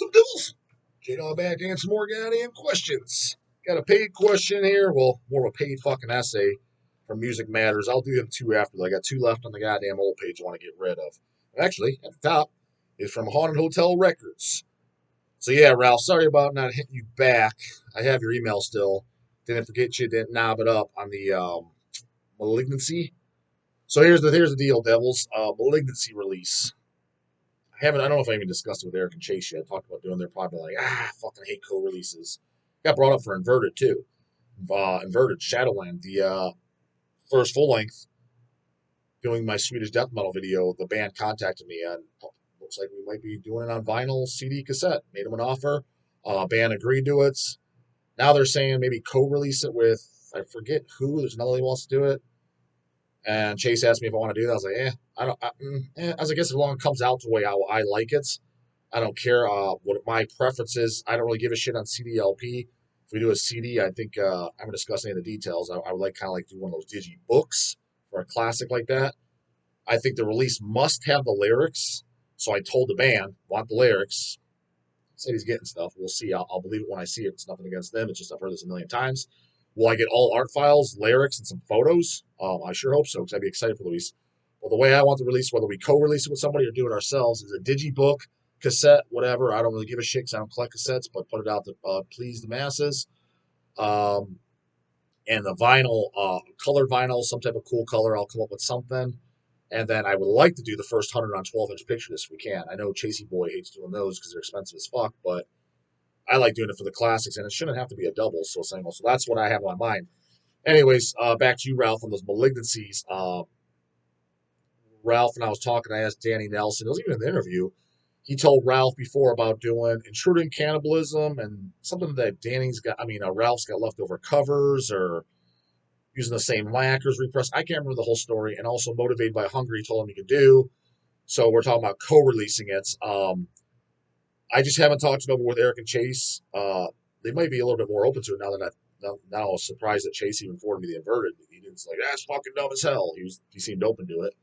Some devils. J-Dawg back to answer more goddamn questions. Got a paid question here. Well, more of a paid fucking essay from Music Matters. I'll do them two after. I got two left on the goddamn old page I want to get rid of. Actually, at the top is from Haunted Hotel Records. So yeah, Ralph, sorry about not hitting you back. I have your email still. Didn't forget you. Didn't knob it up on the Malignancy. So here's the deal, Devils. Malignancy release. I don't know if I even discussed it with Eric and Chase yet. I talked about doing their probably like, fucking hate co-releases. Got brought up for Inverted too. Inverted Shadowland, the first full length, doing my Swedish death metal video. The band contacted me and looks like we might be doing it on vinyl, CD, cassette. Made them an offer. Band agreed to it. Now they're saying maybe co-release it with, I forget who. There's another who wants to do it. And Chase asked me if I want to do that. I was like, I don't. I was like, I guess as long as it comes out the way I like it, I don't care what my preference is. I don't really give a shit on CD/LP. If we do a CD, I think I'm gonna discuss any of the details. I would like kind of like do one of those digi books for a classic like that. I think the release must have the lyrics. So I told the band, want the lyrics. Said he's getting stuff. We'll see. I'll believe it when I see it. It's nothing against them. It's just I've heard this a million times. Will I get all art files, lyrics, and some photos? I sure hope so, because I'd be excited for the release. Well, the way I want the release, whether we co-release it with somebody or do it ourselves, is a digibook, cassette, whatever. I don't really give a shit because I don't collect cassettes, but put it out to please the masses. And the vinyl, colored vinyl, some type of cool color. I'll come up with something. And then I would like to do the first 100 on 12-inch picture disc if we can. I know Chasey Boy hates doing those because they're expensive as fuck, but I like doing it for the classics, and it shouldn't have to be a double, so single. So that's what I have on mind. Anyways, back to you, Ralph, on those malignancies. Ralph and I was talking. I asked Danny Nelson. It was even in the interview. He told Ralph before about doing intruding cannibalism and something that Ralph's got leftover covers or using the same lacquers repress. I can't remember the whole story. And also motivated by hunger, he told him he could do. So we're talking about co-releasing it. I just haven't talked it over with Eric and Chase. They might be a little bit more open to it now that now I was surprised that Chase even forwarded me the Inverted. He didn't say, that's fucking dumb as hell. He seemed open to it.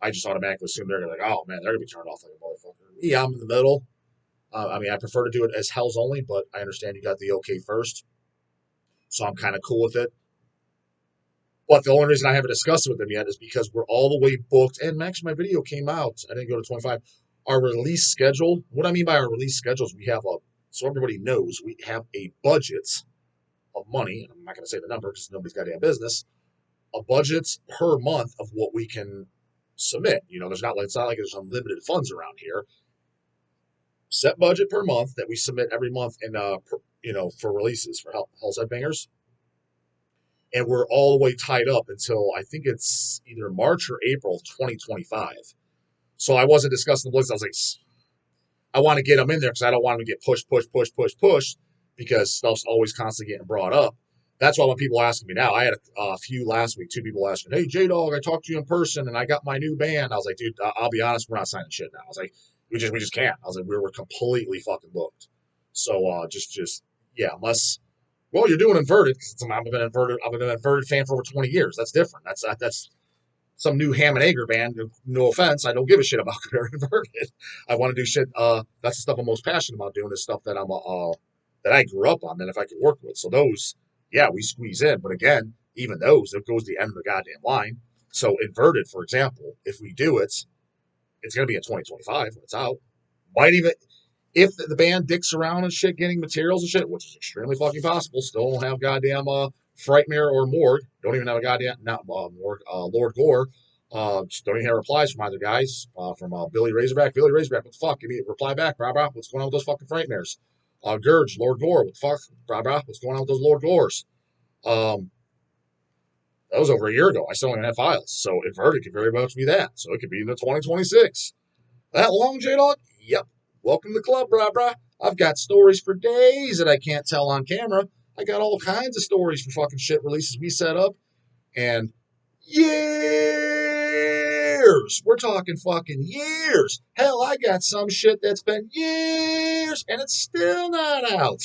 I just automatically assumed they're gonna be like, oh man, they're gonna be turned off like a motherfucker. Yeah, I'm in the middle. I prefer to do it as Hell's Only, but I understand you got the okay first, so I'm kind of cool with it. But the only reason I haven't discussed it with them yet is because we're all the way booked. And actually, my video came out. I didn't go to 25. Our release schedule. What I mean by our release schedule is so everybody knows, we have a budget of money. I'm not going to say the number because nobody's got any business. A budget per month of what we can submit. It's not like there's unlimited funds around here. Set budget per month that we submit every month, and for releases for Hell's Headbangers. And we're all the way tied up until I think it's either March or April 2025. So I wasn't discussing the Blitz. I was like, I want to get them in there because I don't want them to get pushed, because stuff's always constantly getting brought up. That's why when people asking me now, I had a few last week, two people asking, hey, J-Dawg, I talked to you in person and I got my new band. I was like, dude, I'll be honest, we're not signing shit now. I was like, we just can't. I was like, we were completely fucking booked. So yeah, unless, well, you're doing Inverted. I've been an Inverted fan for over 20 years. That's different. That's some new ham and egger band. No offense, I don't give a shit about Inverted. I want to do shit. That's the stuff I'm most passionate about doing. Is stuff that that I grew up on. That if I could work with, so those, yeah, we squeeze in. But again, even those, it goes to the end of the goddamn line. So Inverted, for example, if we do it, it's gonna be in 2025 when it's out. Might even, if the band dicks around and shit, getting materials and shit, which is extremely fucking possible, still don't have goddamn Frightmare or Morgue. Don't even have a goddamn Morgue. Lord Gore. Just don't even have replies from either guys. From Billy Razorback. Billy Razorback, what the fuck? Give me a reply back, brah. What's going on with those fucking Frightmares? Gurge, Lord Gore, what the fuck, brah? What's going on with those Lord Gores? That was over a year ago. I still don't even have files. So Inverted could very much be that. So it could be in the 2026. That long, J-Dawg? Yep. Welcome to the club, brah. I've got stories for days that I can't tell on camera. I got all kinds of stories for fucking shit releases we set up. And years. We're talking fucking years. Hell, I got some shit that's been years and it's still not out.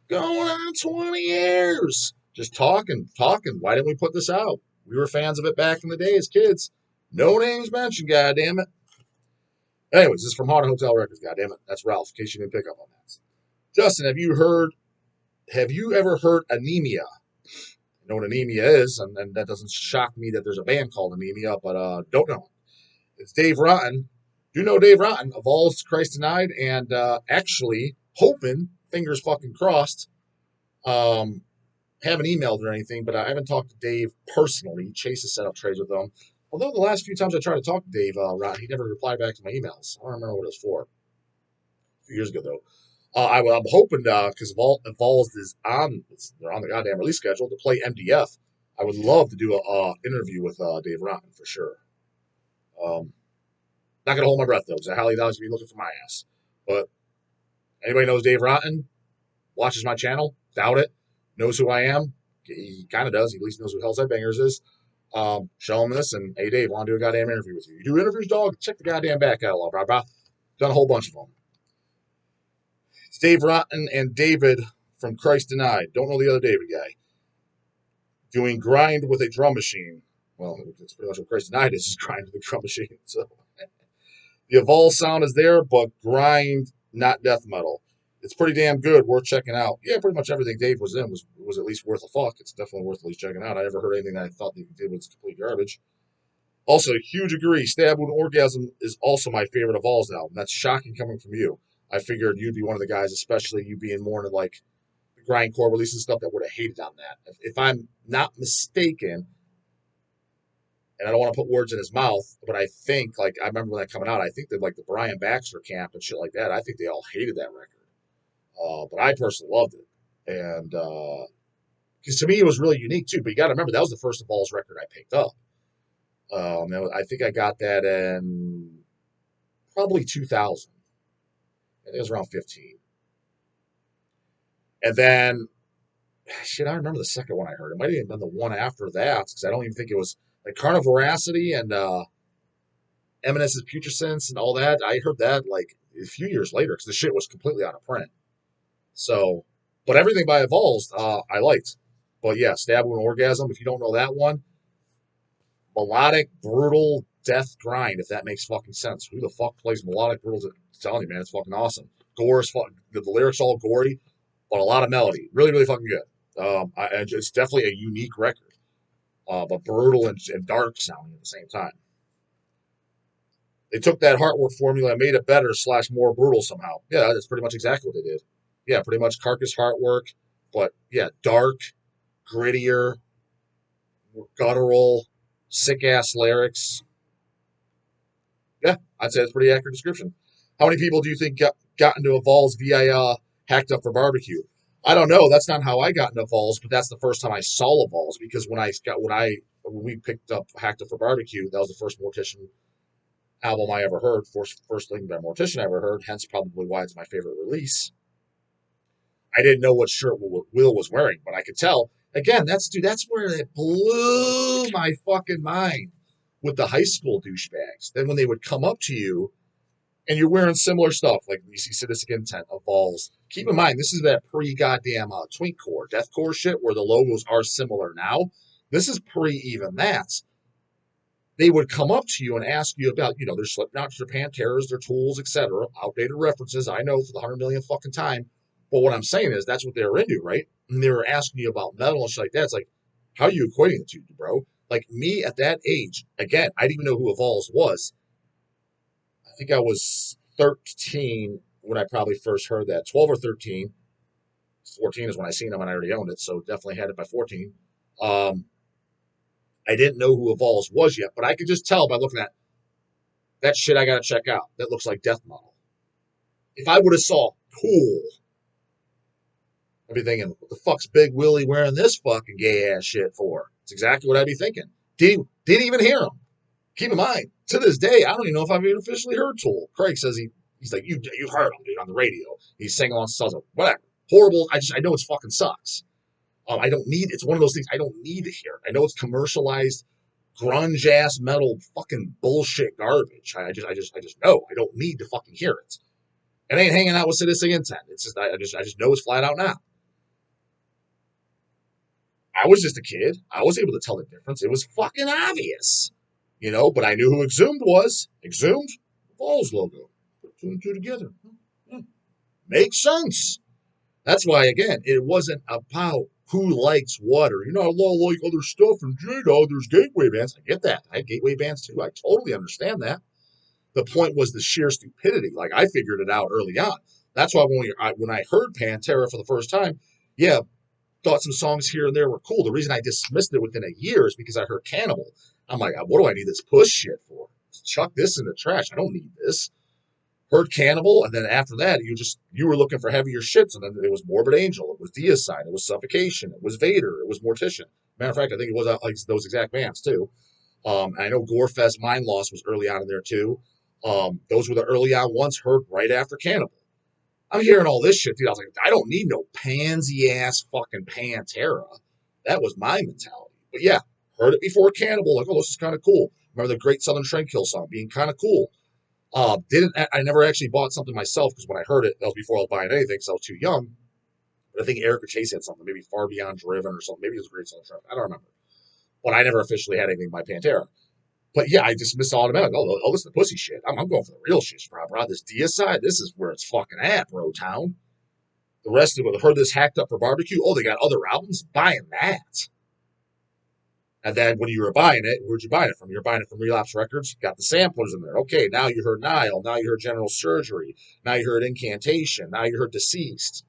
Going on 20 years. Just talking. Why didn't we put this out? We were fans of it back in the day as kids. No names mentioned, goddammit. Anyways, this is from Haunted Hotel Records. God damn it, that's Ralph. In case you didn't pick up on that. Justin, have you ever heard Anemia? I know what Anemia is, and that doesn't shock me that there's a band called Anemia, but don't know. It's Dave Rotten. Do know Dave Rotten of All's Christ Denied, and actually hoping, fingers fucking crossed, haven't emailed or anything, but I haven't talked to Dave personally. Chase has set up trades with him. Although the last few times I tried to talk to Dave Rotten, he never replied back to my emails. I don't remember what it was for. A few years ago, though. I'm hoping, because Vols is they're on the goddamn release schedule to play MDF. I would love to do a interview with Dave Rotten for sure. Not gonna hold my breath though, because I highly doubt he's gonna be looking for my ass. But anybody knows Dave Rotten, watches my channel, doubt it, knows who I am. He kind of does. He at least knows who Hell's Headbangers is. Show him this, and hey, Dave, want to do a goddamn interview with you? You do interviews, dog? Check the goddamn back catalog, bro. Done a whole bunch of them. It's Dave Rotten and David from Christ Denied. Don't know the other David guy. Doing grind with a drum machine. Well, that's pretty much what Christ Denied is grind with a drum machine. So the Evolve sound is there, but grind, not death metal. It's pretty damn good, worth checking out. Yeah, pretty much everything Dave was in was at least worth a fuck. It's definitely worth at least checking out. I never heard anything that I thought he did was complete garbage. Also, huge agree. Stab Wound Orgasm is also my favorite of All's album. That's shocking coming from you. I figured you'd be one of the guys, especially you being more into like the grindcore releases stuff, that would have hated on that. If I'm not mistaken, and I don't want to put words in his mouth, but I think, like, I remember when that coming out, I think that like the Brian Baxter camp and shit like that, I think they all hated that record. But I personally loved it. And because to me, it was really unique too. But you got to remember, that was the first of All's record I picked up. I think I got that in probably 2000. I think it was around 15. And then, shit, I remember the second one I heard. It might have even been the one after that, because I don't even think it was like Carnivoracity and Eminence's Putrescence and all that. I heard that like a few years later, because the shit was completely out of print. So, but everything by Evolved, I liked. But yeah, Stab Wound Orgasm, if you don't know that one, melodic, brutal, death grind, if that makes fucking sense. Who the fuck plays melodic, brutal? I'm telling you, man, it's fucking awesome. Gore is fucking, the lyrics all gory, but a lot of melody. Really, really fucking good. It's definitely a unique record, but brutal and dark sounding at the same time. They took that Heartwork formula and made it better / more brutal somehow. Yeah, that's pretty much exactly what they did. Yeah, pretty much Carcass Heartwork, but yeah, dark, grittier, more guttural, sick ass lyrics. Yeah, I'd say that's a pretty accurate description. How many people do you think got into Evolves via Hacked Up for Barbecue? I don't know. That's not how I got into Evolves, but that's the first time I saw Evolves, because when we picked up Hacked Up for Barbecue, that was the first Mortician album I ever heard, first thing by Mortician I ever heard, hence probably why it's my favorite release. I didn't know what shirt Will was wearing, but I could tell. Again, that's where it blew my fucking mind with the high school douchebags. Then when they would come up to you and you're wearing similar stuff, like you see Sadistic Intent, Evolves. Keep in mind, this is that pre-goddamn Twinkcore, Deathcore shit, where the logos are similar now. This is pre-even that. They would come up to you and ask you about, their Slipknots, their Panteras, their Tools, etc. Outdated references, I know, for the 100 millionth fucking time. But what I'm saying is that's what they were into, right? And they were asking you about metal and shit like that. It's like, how are you equating the two, bro? Like me at that age, again, I didn't even know who Evolves was. I think I was 13 when I probably first heard that. 12 or 13. 14 is when I seen them and I already owned it, so definitely had it by 14. I didn't know who Evolves was yet, but I could just tell by looking at that shit I gotta check out. That looks like death metal. If I would have saw Cool, I'd be thinking, what the fuck's Big Willie wearing this fucking gay ass shit for? It's exactly what I'd be thinking. Didn't even hear him. Keep in mind, to this day, I don't even know if I've even officially heard Tool. Craig says he's like, you heard him, dude, on the radio. He's singing on songs, whatever. Horrible. I know it fucking sucks. I don't need, it's one of those things I don't need to hear. I know it's commercialized, grunge ass metal fucking bullshit garbage. I just know I don't need to fucking hear it. It ain't hanging out with Sadistic Intent. It's just I just know it's flat out now. I was just a kid. I was able to tell the difference. It was fucking obvious, but I knew who Exhumed was. Exhumed, Falls logo. Put two and two together. Makes sense. That's why, again, it wasn't about who likes what, or you're not allowed to like other stuff from J-Dog. There's gateway bands. I get that. I had gateway bands too. I totally understand that. The point was the sheer stupidity. Like, I figured it out early on. That's why when I heard Pantera for the first time, yeah, thought some songs here and there were cool. The reason I dismissed it within a year is because I heard Cannibal. I'm like, what do I need this push shit for? Chuck this in the trash. I don't need this. Heard Cannibal, and then after that, you were looking for heavier shits, and then it was Morbid Angel, it was Deicide, it was Suffocation, it was Vader, it was Mortician. Matter of fact, I think it was like those exact bands too. I know Gorefest, Mind Loss was early on in there too. Those were the early on ones heard right after Cannibal. I'm hearing all this shit, dude. I was like, I don't need no pansy ass fucking Pantera. That was my mentality. But yeah, heard it before Cannibal. Like, oh, this is kind of cool. Remember the Great Southern Trendkill song being kind of cool. Didn't I never actually bought something myself because when I heard it, that was before I was buying anything because I was too young. But I think Erica Chase had something, maybe Far Beyond Driven or something. Maybe it was Great Southern Trendkill. I don't remember. But I never officially had anything by Pantera. But yeah, I dismissed automatic. Oh, this is the pussy shit. I'm going for the real shit, bro. This Deicide, this is where it's fucking at, bro town. The rest of it, heard this Hacked Up for Barbecue. Oh, they got other albums? Buying that. And then when you were buying it, where'd you buy it from? You're buying it from Relapse Records. Got the samplers in there. Okay, now you heard Nile. Now you heard General Surgery. Now you heard Incantation. Now you heard Deceased.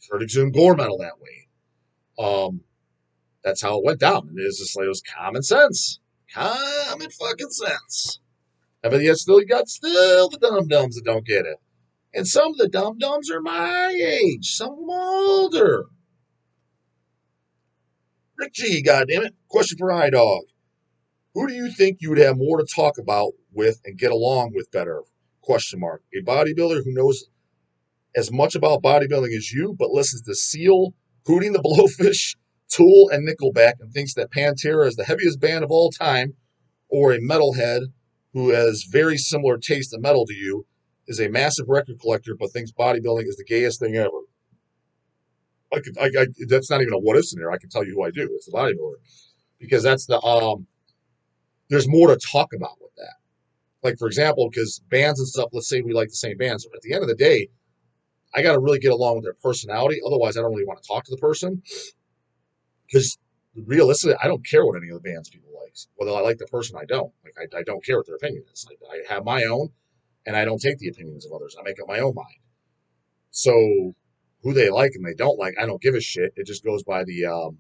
You heard Exhumed Gore Metal that way. That's how it went down. And it's just like, it was common sense. Common fucking sense. But yet you got the dum-dums that don't get it. And some of the dum-dums are my age. Some of them older. Rick G, goddammit. Question for iDog. Who do you think you would have more to talk about with and get along with better? Question mark. A bodybuilder who knows as much about bodybuilding as you, but listens to Seal, Hooting the Blowfish, Tool, and Nickelback, and thinks that Pantera is the heaviest band of all time, or a metalhead who has very similar taste in metal to you, is a massive record collector, but thinks bodybuilding is the gayest thing ever. That's not even a what if scenario. I can tell you who I do. It's the bodybuilder because that's there's more to talk about with that. Like, for example, because bands and stuff, let's say we like the same bands. At the end of the day, I got to really get along with their personality. Otherwise, I don't really want to talk to the person. Because realistically, I don't care what any of the bands people like. Whether I like the person, I don't. Like, I don't care what their opinion is. I have my own, and I don't take the opinions of others. I make up my own mind. So who they like and they don't like, I don't give a shit. It just goes by the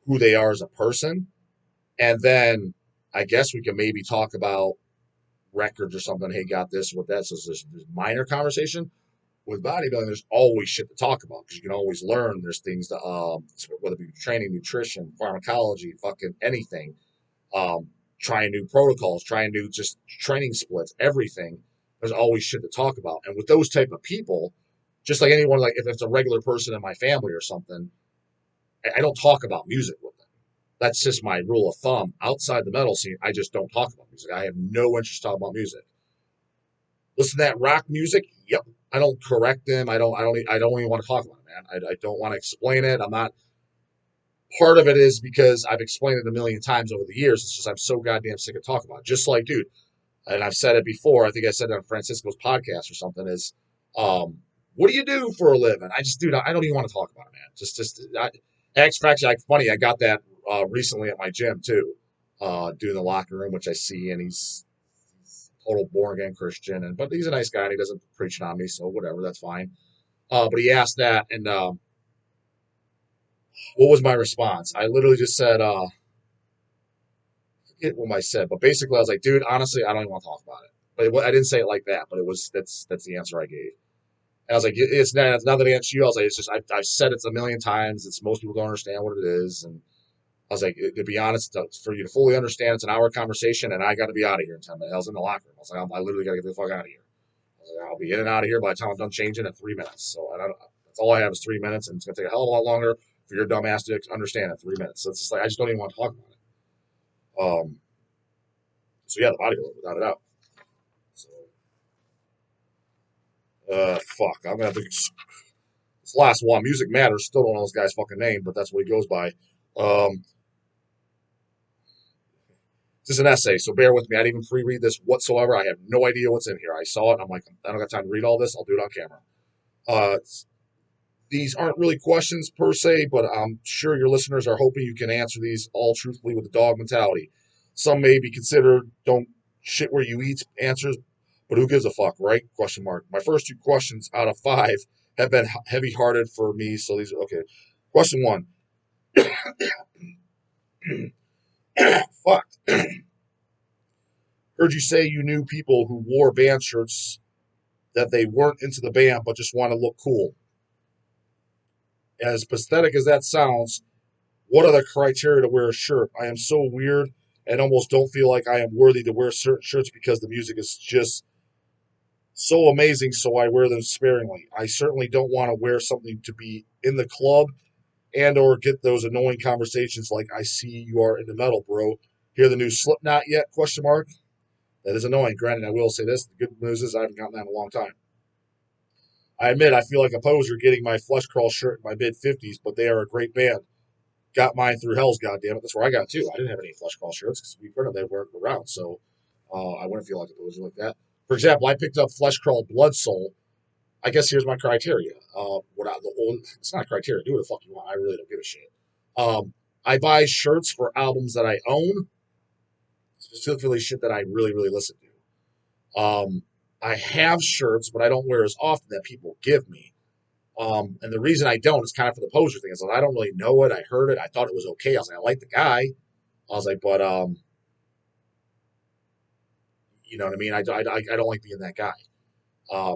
who they are as a person. And then I guess we can maybe talk about records or something. Hey, got this with that. So there's minor conversation. With bodybuilding, there's always shit to talk about because you can always learn. There's things to, whether it be training, nutrition, pharmacology, fucking anything, trying new protocols, trying new just training splits, everything. There's always shit to talk about. And with those type of people, just like anyone, like if it's a regular person in my family or something, I don't talk about music with them. That's just my rule of thumb. Outside the metal scene, I just don't talk about music. I have no interest in talking about music. Listen to that rock music. Yep. I don't correct them. I don't even want to talk about it, man. I don't want to explain it. I'm not. Part of it is because I've explained it a million times over the years. It's just I'm so goddamn sick of talking about it. Just like, dude, and I've said it before. I think I said it on Francisco's podcast or something. Is what do you do for a living? Dude, I don't even want to talk about it, man. Actually, funny. I got that recently at my gym too, doing the locker room, which I see, and he's total born again Christian, but he's a nice guy and he doesn't preach on me, so whatever, that's fine. But he asked that, and what was my response? I literally just said, I forget what I said, but basically I was like, dude, honestly, I don't even want to talk about it. But I didn't say it like that, but that's the answer I gave. And I was like, it's nothing against you. I was like, it's just I've said it a million times. It's most people don't understand what it is, and I was like, to be honest, for you to fully understand, it's an hour conversation, and I got to be out of here in 10 minutes. I was in the locker room. I was like, I literally got to get the fuck out of here. I was like, I'll be in and out of here by the time I'm done changing in 3 minutes. So that's all I have is 3 minutes, and it's going to take a hell of a lot longer for your dumb ass to understand in 3 minutes. So it's just like, I just don't even want to talk about it. So yeah, the bodybuilder, without a doubt. So, fuck. I'm going to have to, this last one, Music Matters, still don't know this guy's fucking name, but that's what he goes by. This is an essay, so bear with me. I didn't even pre-read this whatsoever. I have no idea what's in here. I saw it, and I'm like, I don't got time to read all this. I'll do it on camera. Uh, these aren't really questions per se, but I'm sure your listeners are hoping you can answer these all truthfully with the dog mentality. Some may be considered don't shit where you eat answers, but who gives a fuck, right? Question mark. My first two questions out of five have been heavy-hearted for me, so these are okay. Question one. Fuck. Heard you say you knew people who wore band shirts that they weren't into the band but just want to look cool. As pathetic as that sounds, what are the criteria to wear a shirt? I am so weird and almost don't feel like I am worthy to wear certain shirts because the music is just so amazing, so I wear them sparingly. I certainly don't want to wear something to be in the club and or get those annoying conversations like I see you are into metal, bro. Hear the new Slipknot yet? Question mark. That is annoying. Granted, I will say this. The good news is I haven't gotten that in a long time. I admit I feel like a poser getting my Flesh Crawl shirt in my mid-50s, but they are a great band. Got mine through Hell's, goddammit. That's where I got it too. I didn't have any Flesh Crawl shirts because we printed they weren't around, so I wouldn't feel like a poser like that. For example, I picked up Flesh Crawl Blood Soul. I guess here's my criteria. It's not criteria. Do what the fuck you want. I really don't give a shit. I buy shirts for albums that I own, specifically shit that I really, really listen to. I have shirts, but I don't wear as often that people give me. And the reason I don't is kind of for the poser thing. Is like I don't really know it. I heard it. I thought it was okay. I was like, I like the guy. I was like, but you know what I mean. I don't like being that guy.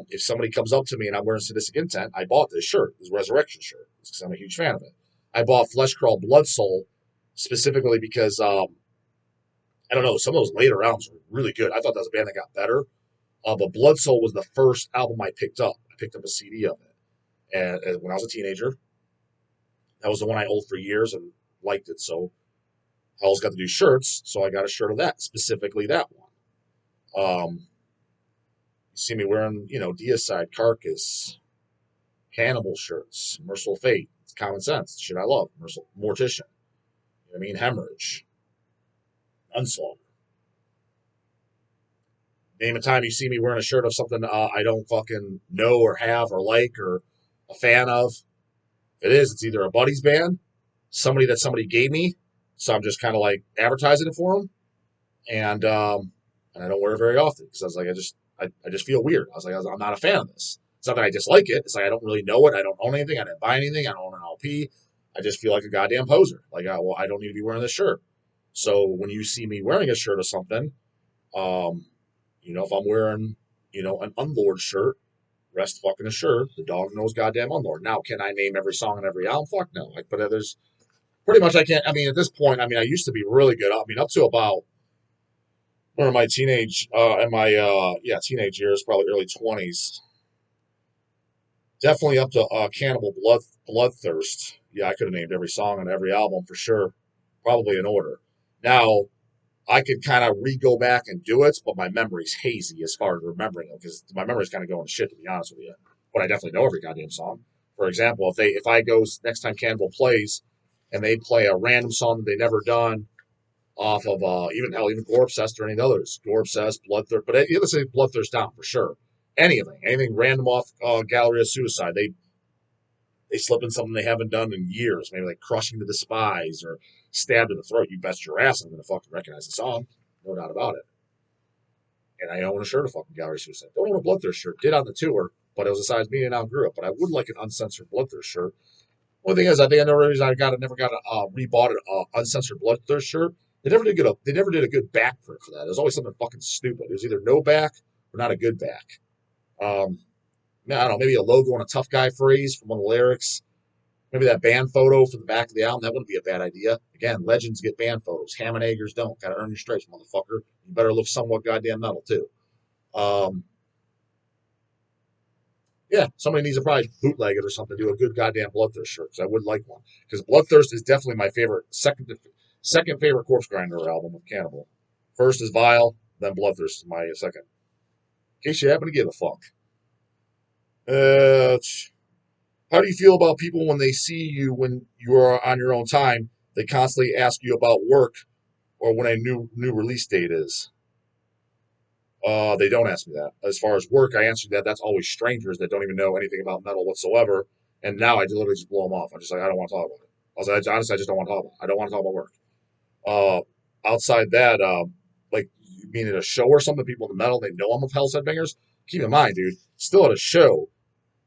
If somebody comes up to me and I'm wearing Sadistic Intent, I bought this shirt, this Resurrection shirt, because I'm a huge fan of it. I bought Flesh Crawl Blood Soul specifically because I don't know, some of those later albums were really good. I thought that was a band that got better. But Blood Soul was the first album I picked up. I picked up a CD of it, and when I was a teenager, that was the one I owned for years and liked it. So Hell's got to do shirts, so I got a shirt of that, specifically that one. You see me wearing, Deicide, Carcass, Cannibal shirts, Merciful Fate. It's common sense. Shit I love. Mortician. You know what I mean? Hemorrhage. Unslaughter. Name a time you see me wearing a shirt of something I don't fucking know or have or like or a fan of. If it is, it's either a buddy's band, somebody gave me, so I'm just kind of like advertising it for them, and I don't wear it very often because I was like, I just feel weird. I was like, I'm not a fan of this. It's not that I dislike it. It's like I don't really know it. I don't own anything. I didn't buy anything. I don't own an LP. I just feel like a goddamn poser. Like, well, I don't need to be wearing this shirt. So when you see me wearing a shirt or something, um, if I'm wearing, an Unlord shirt, rest fucking assured, the dog knows goddamn Unlord. Now, can I name every song on every album? Fuck no. Like, but there's pretty much I can't. I mean, at this point, I used to be really good. I mean, up to about or my teenage years, probably early 20s. Definitely up to Cannibal Bloodthirst. Yeah, I could have named every song on every album for sure, probably in order. Now I could kind of re-go back and do it, but my memory's hazy as far as remembering them because my memory's kind of going to shit to be honest with you. But I definitely know every goddamn song. For example, if I go next time Cannibal plays and they play a random song that they never done off of even Gorpsest or any others, Gorpsest, Bloodthirst, but let's say Bloodthirst down for sure. Anything random off Gallery of Suicide, they slip in something they haven't done in years, maybe like Crushing the Despise or Stabbed in the Throat. You bet your ass I'm gonna fucking recognize the song, no doubt about it. And I own a shirt of fucking Gallery of Suicide. Don't own a Bloodthirst shirt. Did on the tour, but it was a size medium and outgrew it. But I would like an uncensored Bloodthirst shirt. One thing is, I think I know the reason never got a rebought an uncensored Bloodthirst shirt. They never did a good back print for that. It was always something fucking stupid. It was either no back or not a good back. Um, I don't know, maybe a logo and a tough guy phrase from one of the lyrics. Maybe that band photo for the back of the album. That wouldn't be a bad idea. Again, legends get band photos. Ham and Eggers don't. Got to earn your stripes, motherfucker. You better look somewhat goddamn metal too. Um, Yeah, somebody needs to probably bootleg it or something. Do a good goddamn Bloodthirst shirt because I would like one. Because Bloodthirst is definitely my favorite, second favorite Corpse Grinder album with Cannibal. First is Vile, then Bloodthirst is my second. In case you happen to give a fuck. Uh, how do you feel about people when they see you when you are on your own time? They constantly ask you about work or when a new release date is. They don't ask me that. As far as work, I answer that. That's always strangers that don't even know anything about metal whatsoever. And now I literally just blow them off. I'm just like, I don't want to talk about it. I was like, honestly, I just don't want to talk about it. I don't want to talk about work. Uh, Outside that, like being at a show or something, people in the metal, they know I'm of Hell's Headbangers. Keep in mind, dude, still at a show,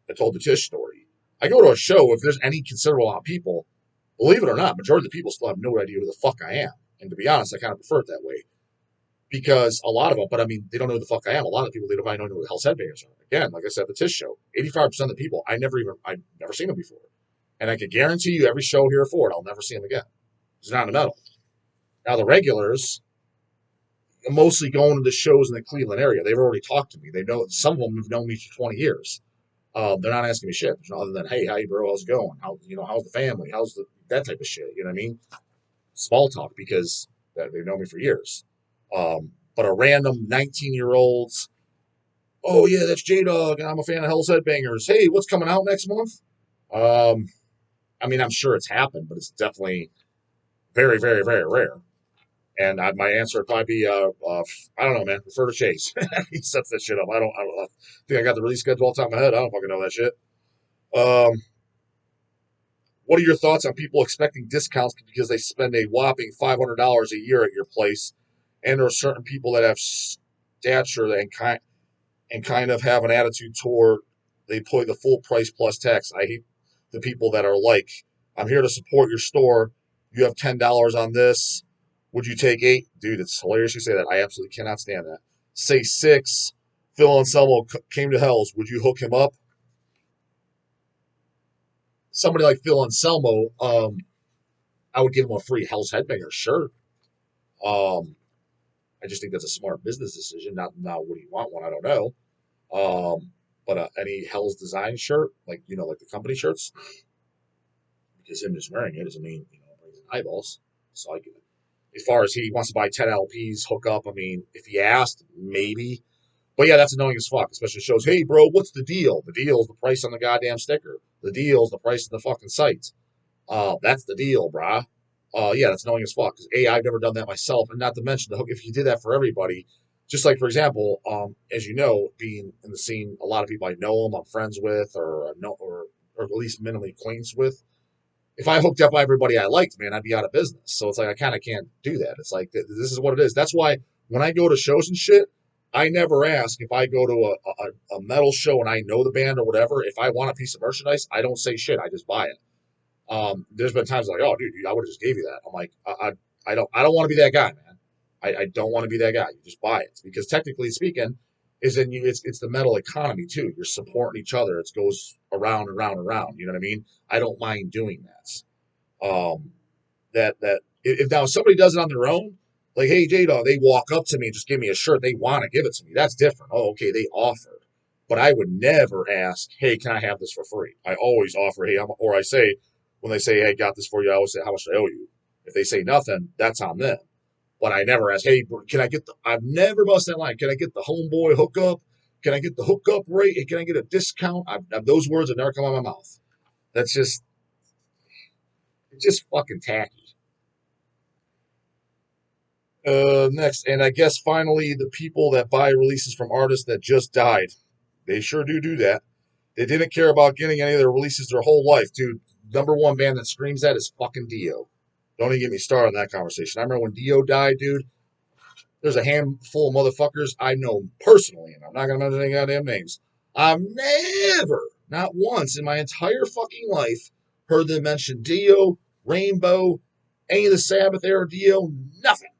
I told the Tish story. I go to a show, if there's any considerable amount of people, believe it or not, majority of the people still have no idea who the fuck I am. And to be honest, I kind of prefer it that way. Because a lot of them, but I mean, they don't know who the fuck I am. A lot of people, they don't even know who the Hell's Headbangers are. Again, like I said, the Tish show, 85% of the people, I've never seen them before. And I can guarantee you every show here forward, I'll never see them again. It's not in the metal. Now, the regulars, mostly going to the shows in the Cleveland area. They've already talked to me. They know some of them have known me for 20 years. They're not asking me shit. Other than, hey, how you bro? How's it going? How's the family? That type of shit? You know what I mean? Small talk because they've known me for years. But a random 19-year-olds, oh yeah, that's J-Dawg, and I'm a fan of Hell's Headbangers. Hey, what's coming out next month? I mean, I'm sure it's happened, but it's definitely very, very, very rare. And my answer would probably be, I don't know, man. Refer to Chase. He sets that shit up. I think I got the release schedule all the top of my head. I don't fucking know that shit. Um, what are your thoughts on people expecting discounts because they spend a whopping $500 a year at your place, and there are certain people that have stature and kind of have an attitude toward they pay the full price plus tax. I hate the people that are like, I'm here to support your store. You have $10 on this. Would you take 8? Dude, it's hilarious you say that. I absolutely cannot stand that. Say 6. Phil Anselmo came to Hell's. Would you hook him up? Somebody like Phil Anselmo, I would give him a free Hell's Headbanger shirt. I just think that's a smart business decision. Now, would he want one? I don't know. But any Hell's Design shirt, like like the company shirts, because him just wearing it doesn't mean brings in eyeballs. So I can, as far as he wants to buy 10 LPs, hook up. I mean, if he asked, maybe. But yeah, that's annoying as fuck. Especially shows, hey bro, what's the deal? The deal is the price on the goddamn sticker. The deal is the price of the fucking site. That's the deal, brah. Yeah, that's annoying as fuck. Because I've never done that myself, and not to mention the hook. If you did that for everybody, just like for example, as you know, being in the scene, a lot of people I know them, I'm friends with, or at least minimally acquainted with. If I hooked up everybody I liked, man, I'd be out of business. So it's like I kind of can't do that. It's like this is what it is. That's why when I go to shows and shit, I never ask if I go to a metal show and I know the band or whatever. If I want a piece of merchandise, I don't say shit. I just buy it. There's been times like, oh, dude, I would have just gave you that. I'm like, I don't want to be that guy, man. I don't want to be that guy. You just buy it because technically speaking, it's the metal economy too. You're supporting each other. It goes around and round and round. You know what I mean? I don't mind doing that. That if now somebody does it on their own, like, hey, J-Dawg, they walk up to me and just give me a shirt. They want to give it to me. That's different. Oh, okay, they offered. But I would never ask, hey, can I have this for free? I always offer, hey, or I say, when they say, hey, I got this for you, I always say, how much do I owe you? If they say nothing, that's on them. But I never ask, hey, can I get I've never bust that line. Can I get the homeboy hookup? Can I get the hookup rate? Can I get a discount? Those words have never come out of my mouth. That's it's just fucking tacky. Next, and I guess finally, the people that buy releases from artists that just died. They sure do that. They didn't care about getting any of their releases their whole life, dude. Number one band that screams that is fucking Dio. Don't even get me started on that conversation. I remember when Dio died, dude. There's a handful of motherfuckers I know personally, and I'm not gonna mention any goddamn names. I've never, not once in my entire fucking life, heard them mention Dio, Rainbow, any of the Sabbath era Dio, nothing.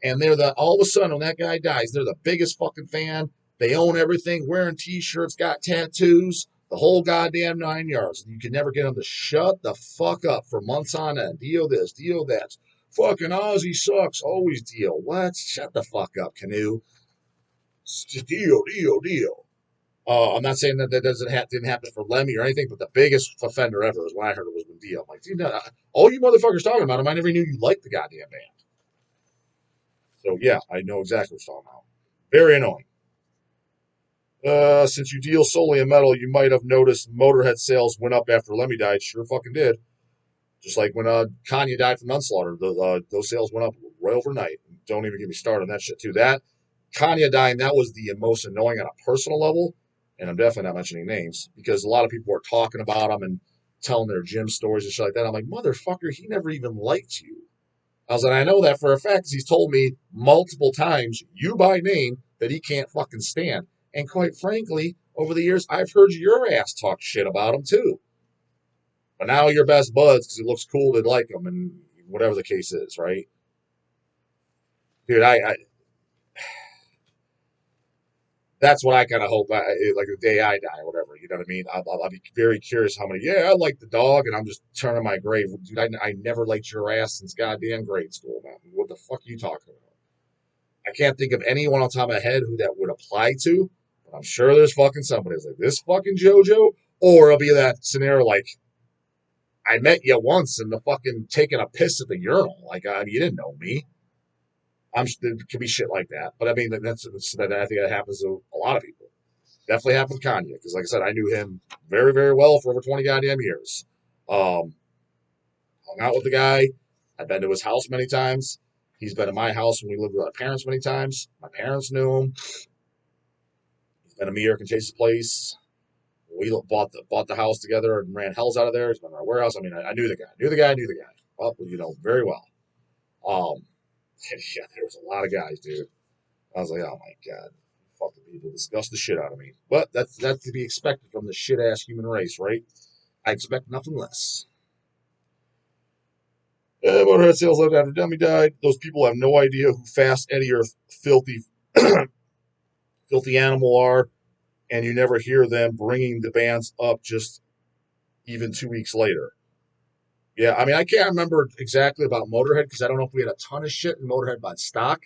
And all of a sudden when that guy dies, they're the biggest fucking fan. They own everything, wearing t-shirts, got tattoos, the whole goddamn 9 yards. And you can never get them to shut the fuck up for months on end. Dio this, Dio that. Fucking Ozzy sucks. Always Dio. What? Shut the fuck up, Canoe. It's just Dio. I'm not saying that didn't happen for Lemmy or anything, but the biggest offender ever is when I heard it was with Dio. I'm like, dude, all you motherfuckers talking about him, I never knew you liked the goddamn band. So yeah, I know exactly what you're talking about. Very annoying. Since you deal solely in metal, you might have noticed Motorhead sales went up after Lemmy died. Sure fucking did. Just like when Kanye died from Manslaughter, those sales went up right overnight. Don't even get me started on that shit too. That Kanye dying, that was the most annoying on a personal level, and I'm definitely not mentioning names because a lot of people were talking about him and telling their gym stories and shit like that. I'm like, motherfucker, he never even liked you. I was like, I know that for a fact because he's told me multiple times, you by name, that he can't fucking stand. And quite frankly, over the years, I've heard your ass talk shit about him too. But now you're best buds because it looks cool to like him and whatever the case is, right? Dude, I that's what I kind of hope. Like the day I die, or whatever. You know what I mean? I'll be very curious how many. Yeah, I like the dog, and I'm just turning my grave. Dude, I never liked your ass since goddamn grade school, man. What the fuck are you talking about? I can't think of anyone on top of my head who that would apply to. But I'm sure there's fucking somebody who's like this fucking JoJo, or it'll be that scenario like I met you once and the fucking taking a piss at the urinal. Like you didn't know me. There could be shit like that, but I mean that I think that happens to a lot of people. Definitely happened with Kanye because, like I said, I knew him very, very well for over 20 goddamn years. Um, Hung out with the guy. I've been to his house many times. He's been to my house when we lived with our parents many times. My parents knew him. He's been to me, Eric, and Chase's place. We bought the house together and ran hells out of there. He's been in our warehouse. I mean, I knew the guy, knew the guy. Well, very well. Um, yeah, there was a lot of guys, dude. I was like, oh my god, fucking people disgust the shit out of me. But that's to be expected from the shit ass human race, right? I expect nothing less. Motorhead sales left after Demi died. Those people have no idea who Fast Eddie or Filthy, Filthy Animal are, and you never hear them bringing the bands up just even 2 weeks later. Yeah, I mean, I can't remember exactly about Motorhead because I don't know if we had a ton of shit in Motorhead by stock.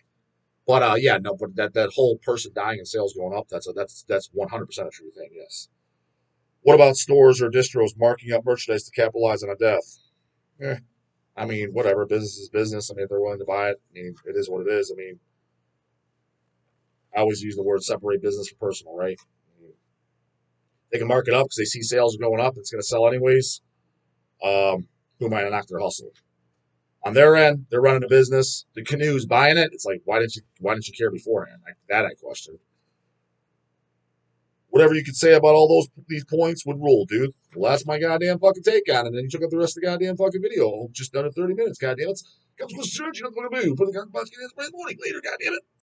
But yeah, no, but that whole person dying and sales going up, that's 100% a true thing. Yes. What about stores or distros marking up merchandise to capitalize on a death? Eh, I mean, whatever. Business is business. I mean, if they're willing to buy it, I mean, it is what it is. I mean, I always use the word separate business from personal, right? I mean, they can mark it up because they see sales are going up. It's going to sell anyways. Who am I to knock their hustle? On their end, they're running a business. The canoe's buying it. It's like, why didn't you care beforehand? I question. Whatever you could say about all these points would rule, dude. Well, that's my goddamn fucking take on it. And then you took up the rest of the goddamn fucking video. Just done in 30 minutes, goddamn it. Comes with church, you don't go to move. Put the gun basket in the morning later, goddamn it.